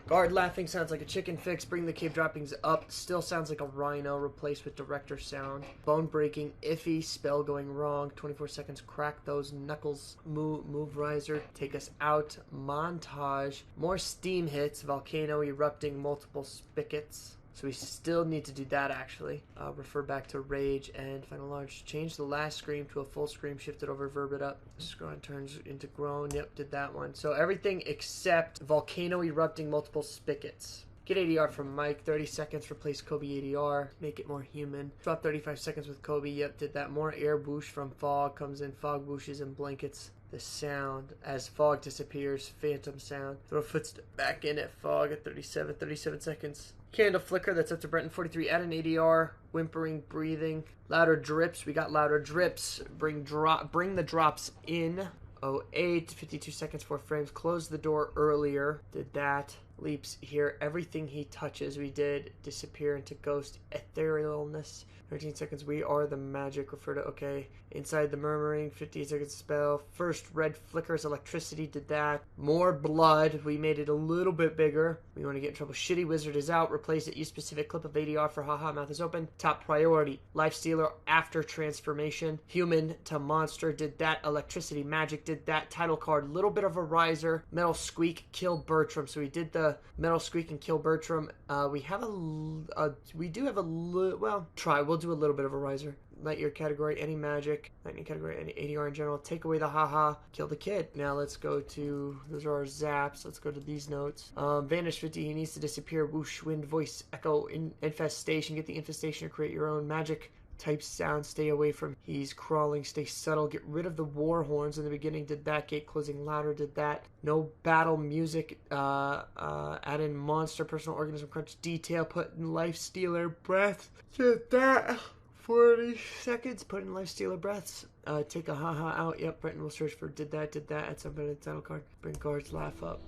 Guard laughing sounds like a chicken fix. Bring the cave droppings up. Still sounds like a rhino. Replaced with director sound. Bone breaking. Iffy. Spell going wrong. 24 seconds. Crack those knuckles. Move riser. Take us out. Montage. More steam hits. Volcano erupting. Multiple spigots. So we still need to do that, actually. Refer back to rage and final large. Change the last scream to a full scream. Shift it over, verb it up. Scroll turns into groan. Yep, did that one. So everything except volcano erupting, multiple spigots. Get ADR from Mike. 30 seconds. Replace Kobe ADR. Make it more human. Drop 35 seconds with Kobe. Yep, did that. More air boosh from fog comes in. Fog booshes and blankets the sound as fog disappears. Phantom sound. Throw footstep back in at fog at 37 seconds. Candle flicker, that's up to Brenton. 43, add an ADR. Whimpering, breathing. Louder drips, we got louder drips. Bring the drops in. 08, 52 seconds, 4 frames. Close the door earlier. Did that. Leaps here. Everything he touches, we did. Disappear into ghost etherealness. 13 seconds, we are the magic. Refer to, okay. Inside the murmuring, 15 seconds spell. First red flickers, electricity, did that. More blood, we made it a little bit bigger. We want to get in trouble. Shitty wizard is out. Replace it. Use specific clip of ADR for haha, mouth is open. Top priority. Lifestealer after transformation. Human to monster, did that. Electricity, magic, did that. Title card, little bit of a riser. Metal squeak, kill Bertram. So we did the metal squeak and kill Bertram. We do have a well, try. We'll do a little bit of a riser. Lightyear category, any magic. Lightning category, any ADR in general. Take away the haha, kill the kid. Now let's go to, those are our zaps. Let's go to these notes. Vanish 50, he needs to disappear. Whoosh, wind, voice, echo, infestation. Get the infestation or create your own magic. Type sound, stay away from, he's crawling, stay subtle. Get rid of the war horns in the beginning, did that. Gate closing louder, did that. No battle music. Add in monster, personal organism crunch, detail. Put in Lifestealer breath, did that. 40 seconds, put in Lifestealer breaths. Take a haha out. Yep, Brenton will search for did that. Add something to the title card. Bring guards, laugh up.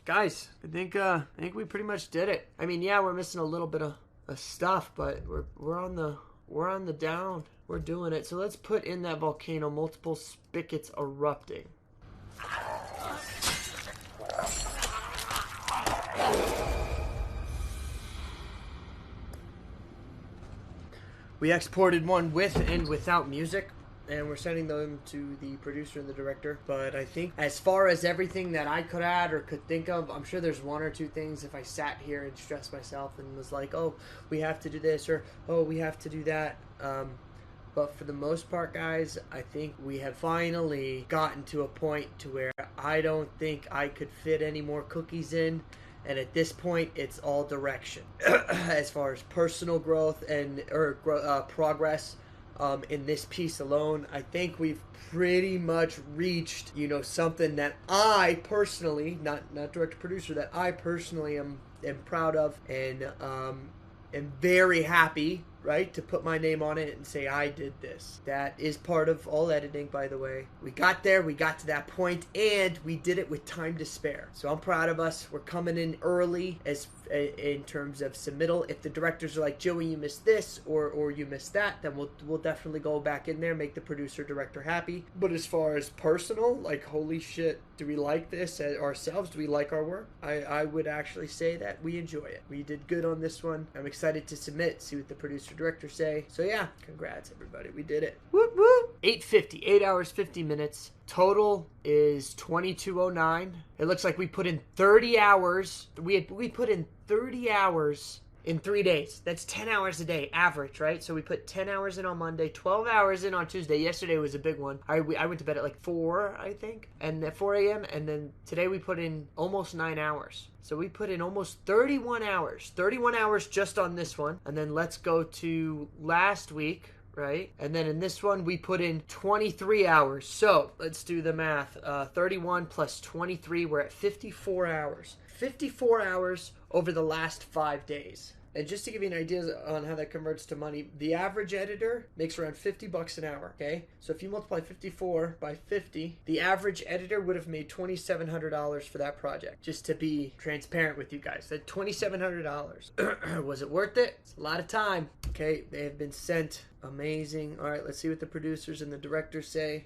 Guys, I think we pretty much did it. I mean, yeah, we're missing a little bit of stuff, but we're on the down. We're doing it. So let's put in that volcano. Multiple spigots erupting. We exported one with and without music, and we're sending them to the producer and the director. But I think as far as everything that I could add or could think of, I'm sure there's one or two things if I sat here and stressed myself and was like, oh, we have to do this, or oh, we have to do that. But for the most part, guys, I think we have finally gotten to a point to where I don't think I could fit any more cookies in. And at this point, it's all direction. As far as personal growth and progress in this piece alone, I think we've pretty much reached, something that I personally, not director producer, that I personally am proud of and am very happy, right, to put my name on it and say I did this. That is part of all editing, by the way. We got there, we got to that point, and we did it with time to spare. So I'm proud of us. We're coming in early in terms of submittal. If the directors are like, Joey, you missed this or you missed that, then we'll definitely go back in there, make the producer director happy. But as far as personal, like, holy shit, do we like this ourselves? Do we like our work? I would actually say that we enjoy it. We did good on this one. I'm excited to submit, see what the producer director say. So yeah, congrats everybody. We did it. Whoop whoop. 8:50, 8 hours 50 minutes. Total is 22:09. It looks like we put in 30 hours. We put in 30 hours in 3 days. That's 10 hours a day average, right? So we put 10 hours in on Monday, 12 hours in on Tuesday. Yesterday was a big one. I went to bed at like 4, I think, and at 4 a.m. And then today we put in almost 9 hours. So we put in almost 31 hours. 31 hours just on this one. And then let's go to last week, right? And then in this one, we put in 23 hours. So let's do the math. 31 plus 23, we're at 54 hours. 54 hours over the last 5 days. And just to give you an idea on how that converts to money, the average editor makes around $50 an hour, okay? So if you multiply 54 by 50, the average editor would have made $2,700 for that project. Just to be transparent with you guys, that $2,700. Was it worth it? It's a lot of time, okay? They have been sent. Amazing. All right, let's see what the producers and the directors say.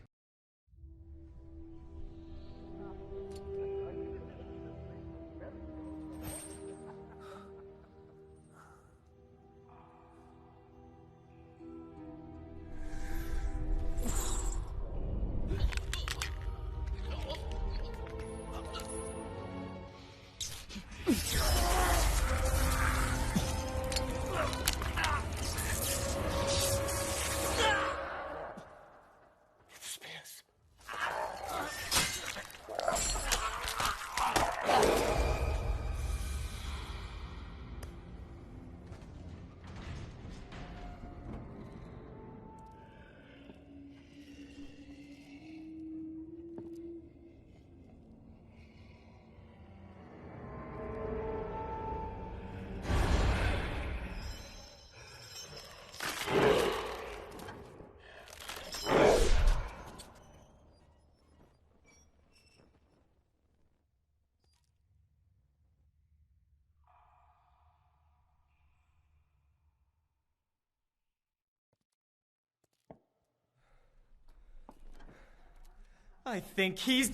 I think he's...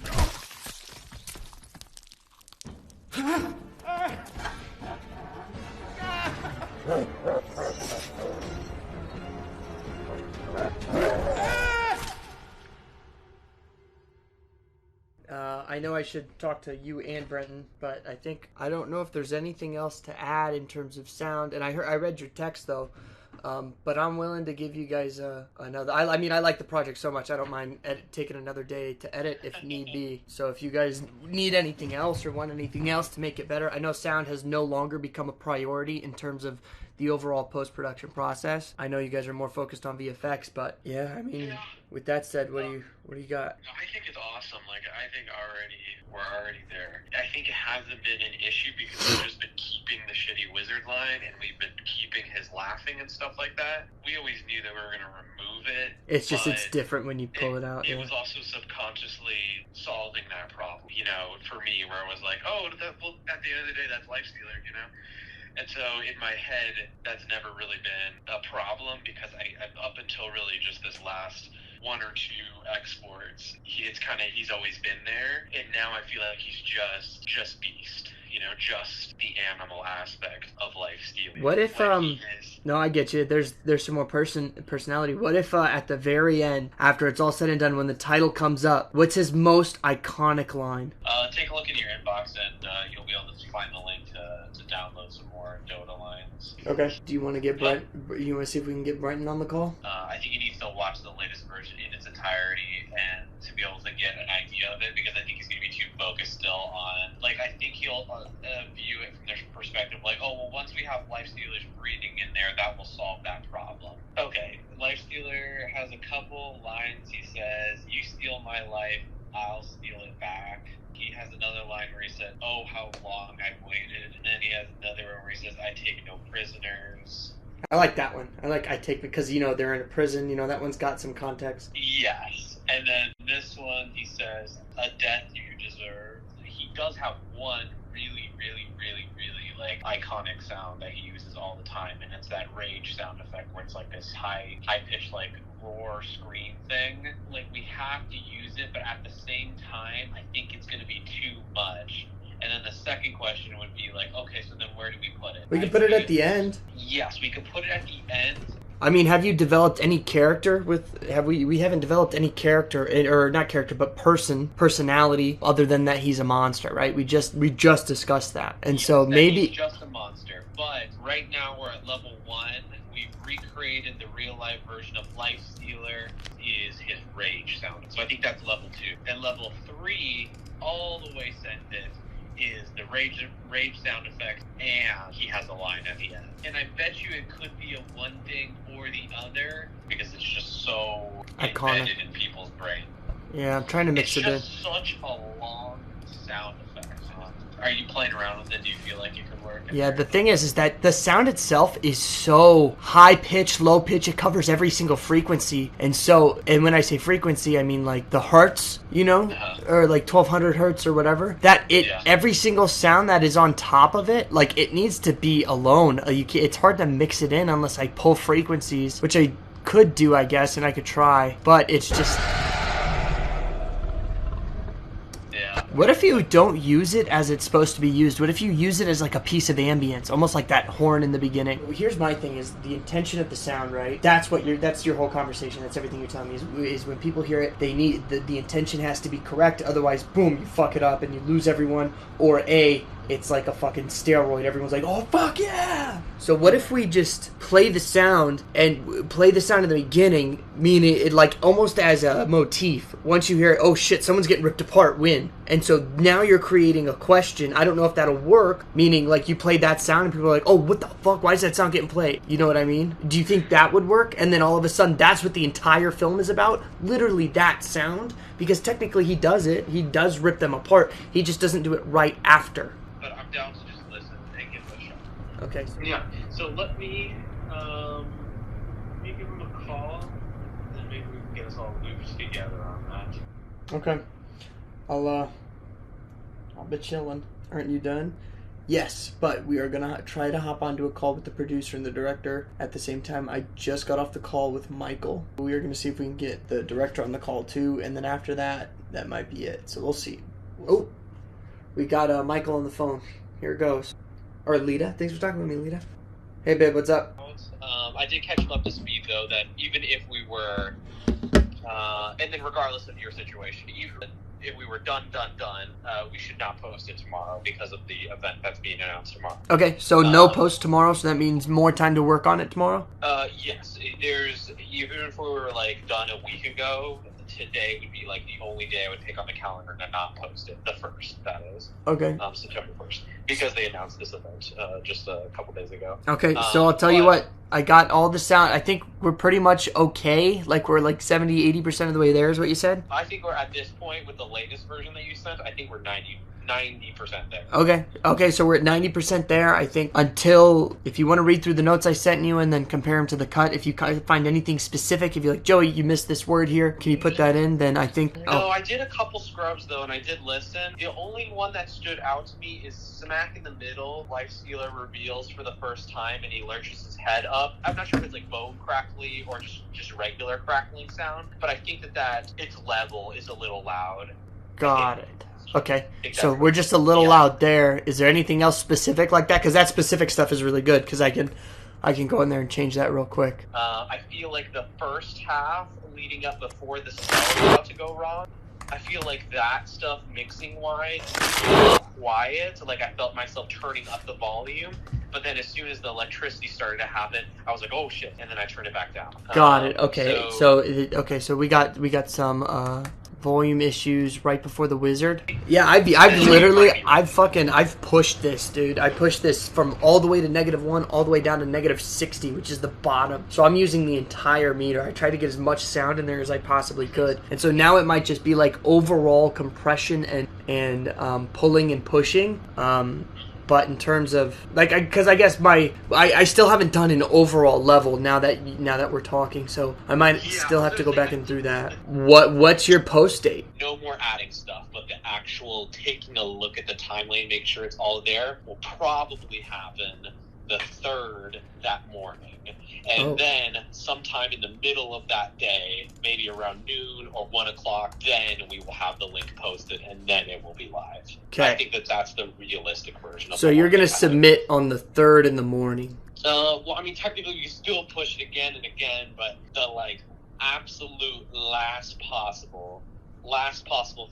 I know I should talk to you and Brenton, but I don't know if there's anything else to add in terms of sound. And I read your text though, but I'm willing to give you guys another. I mean, I like the project so much, I don't mind taking another day to edit if need be. So if you guys need anything else or want anything else to make it better, I know sound has no longer become a priority in terms of the overall post-production process. I know you guys are more focused on VFX, but yeah, I mean, with that said, what do you got? I think it's awesome. Like, I think we're already there. I think it hasn't been an issue because we've just been keeping the shitty wizard line and we've been keeping his laughing and stuff like that. We always knew that we were going to remove it. It's just, it's different when you pull it out. It was also subconsciously solving that problem, you know, for me, where I was like, well, at the end of the day, that's Lifestealer, you know? And so in my head, that's never really been a problem because I up until really just this last 1 or 2 exports, he's always been there. And now I feel like he's just beast, you know, just the animal aspect of Lifestealer. What if no, I get you. There's some more personality. What if at the very end, after it's all said and done, when the title comes up, what's his most iconic line? Take a look in your inbox and you'll be able to find the link to download some more Dota lines. Okay. Do you want to get Brent? You want to see if we can get Brenton on the call? I think he needs to watch the latest version in its entirety and to be able to get an idea of it, because I think he's going to be too focused still on, like, I think he'll view it from their perspective, like, oh, well, once we have Lifestealer's breathing in there, that will solve that problem. Okay, Lifestealer has a couple lines. He says, "You steal my life, I'll steal it back." He has another line where he said, "Oh, how long I've waited." And then he has another one where he says, "I take no prisoners." I like that one. I take, because, you know, they're in a prison. You know, that one's got some context. Yes. And then this one, he says, "A death you deserve." He does have one really, really, really, really, like, iconic sound that he uses all the time, and it's that rage sound effect where it's like this high-pitched, like, roar scream thing. Like, we have to use it, but at the same time, I think it's going to be too much. And then the second question would be like, okay, so then where do we put it? We can put it at the end. Yes, we could put it at the end, I mean, have you developed any character with? We haven't developed any character, or not character, but personality, other than that he's a monster, right? We just discussed that, and so maybe he's just a monster. But right now we're at level 1. We've recreated the real life version of Lifestealer is his rage sound. So I think that's level 2. And level 3, all the way sent it, is the rage sound effect, and he has a line at the end. And I bet you it could be a one thing or the other, because it's just so iconic embedded in people's brain. Yeah, I'm trying to mix it in. It's just such a long sound effect. Are you playing around with it? Do you feel like it could work? Yeah, the thing is that the sound itself is so high pitch, low pitch. It covers every single frequency, and when I say frequency, I mean like the hertz, or like 1200 hertz or whatever. Every single sound that is on top of it, like it needs to be alone. It's hard to mix it in unless I pull frequencies, which I could do, I guess, and I could try, but it's just. What if you don't use it as it's supposed to be used? What if you use it as like a piece of ambience, almost like that horn in the beginning? Here's my thing: is the intention of the sound, right? That's your whole conversation. That's everything you're telling me. Is when people hear it, they need the intention has to be correct. Otherwise, boom, you fuck it up and you lose everyone. Or it's like a fucking steroid. Everyone's like, oh, fuck yeah! So what if we just play the sound and play the sound in the beginning, meaning it like almost as a motif. Once you hear it, oh shit, someone's getting ripped apart, win. And so now you're creating a question. I don't know if that'll work, meaning like you played that sound and people are like, oh, what the fuck? Why is that sound getting played? You know what I mean? Do you think that would work? And then all of a sudden, that's what the entire film is about? Literally that sound? Because technically he does it. He does rip them apart. He just doesn't do it right after. But I'm down to just listen and give it a shot. Okay. Yeah. So let me give him a call, and maybe we can get us all looped together on that. Okay. I'll be chilling. Aren't you done? Yes, but we are gonna try to hop onto a call with the producer and the director at the same time. I just got off the call with Michael. We are gonna see if we can get the director on the call too, and then after that, that might be it. So we'll see. Oh, we got Michael on the phone. Here it goes. Or Lita. Thanks for talking with me, Lita. Hey, babe, what's up? I did catch him up to speed, though, that even if we were, and then regardless of your situation, even if we were done, we should not post it tomorrow because of the event that's being announced tomorrow. Okay, so no post tomorrow, so that means more time to work on it tomorrow? Yes. There's, even if we were, like, done a week ago, today would be, like, the only day I would pick on the calendar to not post it. The 1st, that is. Okay. September 1st. Because they announced this event just a couple days ago. Okay, so I'll tell you what. I got all the sound. I think we're pretty much okay. Like, we're like 70, 80% of the way there is what you said? I think we're at this point with the latest version that you sent, I think we're 90% there. Okay, so we're at 90% there, I think, until, if you want to read through the notes I sent you and then compare them to the cut, if you find anything specific, if you're like, Joey, you missed this word here, can you put that in? Then I think... No, I did a couple scrubs, though, and I did listen. The only one that stood out to me is smack in the middle, Lifestealer reveals for the first time, and he lurches his head up. I'm not sure if it's like bone crackly or just regular crackling sound, but I think that its level is a little loud. Got it. Okay, so we're just a little loud there. Is there anything else specific like that? Because that specific stuff is really good, because I can go in there and change that real quick. I feel like the first half leading up before the spell is about to go wrong, I feel like that stuff mixing-wise is quiet. Like, I felt myself turning up the volume. But then as soon as the electricity started to happen, I was like, oh, shit. And then I turned it back down. Got it. Okay. So we got some volume issues right before the wizard. Yeah, I've pushed this, dude. I pushed this from all the way to -1, all the way down to -60, which is the bottom. So I'm using the entire meter. I tried to get as much sound in there as I possibly could. And so now it might just be like overall compression and pulling and pushing. But in terms of, like, because I guess I still haven't done an overall level now that we're talking, so I might still have to go back and through that. What's your post date? No more adding stuff, but the actual taking a look at the timeline, make sure it's all there, will probably happen the 3rd that morning. And then sometime in the middle of that day, maybe around noon or 1 o'clock, then we will have the link posted, and then it will be live. Okay. I think that's the realistic version of So you're going to submit on the 3rd in the morning? Well, I mean, technically you still push it again and again, but the like absolute last possible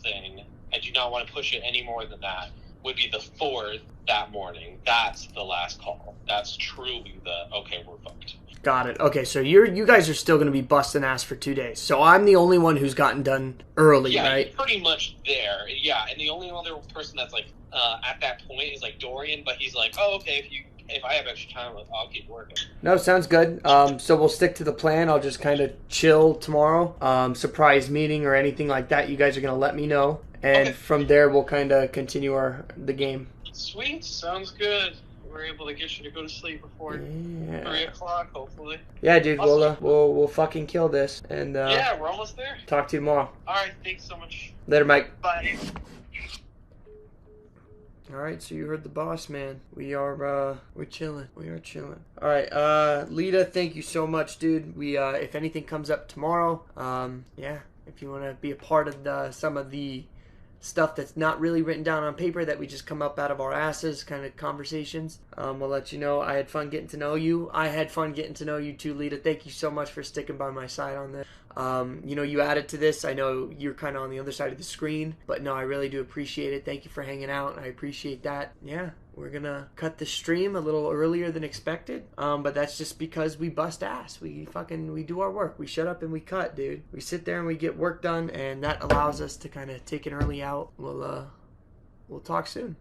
thing, I do not want to push it any more than that, would be the 4th that morning. That's the last call. That's truly the, okay, we're fucked. Got it. Okay, so you guys are still going to be busting ass for 2 days. So I'm the only one who's gotten done early, yeah, right? You're pretty much there. Yeah, and the only other person that's like at that point is like Dorian, but he's like, oh, okay, if I have extra time, I'll keep working. No, sounds good. So we'll stick to the plan. I'll just kind of chill tomorrow. Surprise meeting or anything like that, you guys are going to let me know. And okay. From there, we'll kind of continue the game. Sweet. Sounds good. We're able to get you to go to sleep before 3 o'clock, hopefully. Yeah, dude. Awesome. We'll fucking kill this. And yeah, we're almost there. Talk to you tomorrow. All right. Thanks so much. Later, Mike. Bye. All right, so you heard the boss, man. We're chilling. We are chilling. All right, Lita, thank you so much, dude. We if anything comes up tomorrow, yeah, if you want to be a part of some of the stuff that's not really written down on paper that we just come up out of our asses, kind of conversations, we'll let you know. I had fun getting to know you. I had fun getting to know you too, Lita. Thank you so much for sticking by my side on this. You added to this. I know you're kind of on the other side of the screen, but no, I really do appreciate it. Thank you for hanging out. I appreciate that. Yeah, we're gonna cut the stream a little earlier than expected, but that's just because we bust ass. We do our work. We shut up and we cut, dude. We sit there and we get work done, and that allows us to kind of take an early out. We'll talk soon.